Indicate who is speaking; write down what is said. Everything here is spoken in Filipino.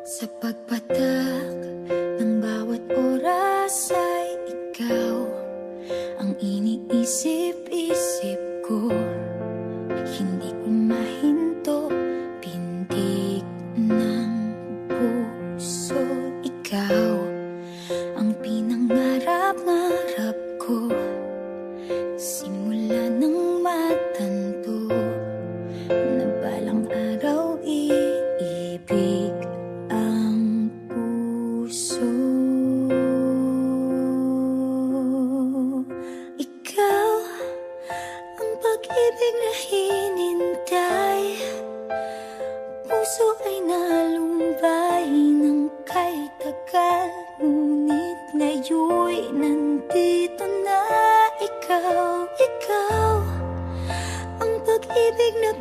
Speaker 1: Sa pagpatak ng bawat oras ay ikaw ang iniisip-isip ko. Hindi ko mahinto, pintig ng puso. Ikaw ang pinangarap-ngarap ko, simula ng matanto na balang araw iibig ang puso. Ikaw ang pag-ibig na hinintay, puso ay nalumbay ng kay tagal, ngunit ngayon'y nandito na ikaw. Ikaw ang pag-ibig na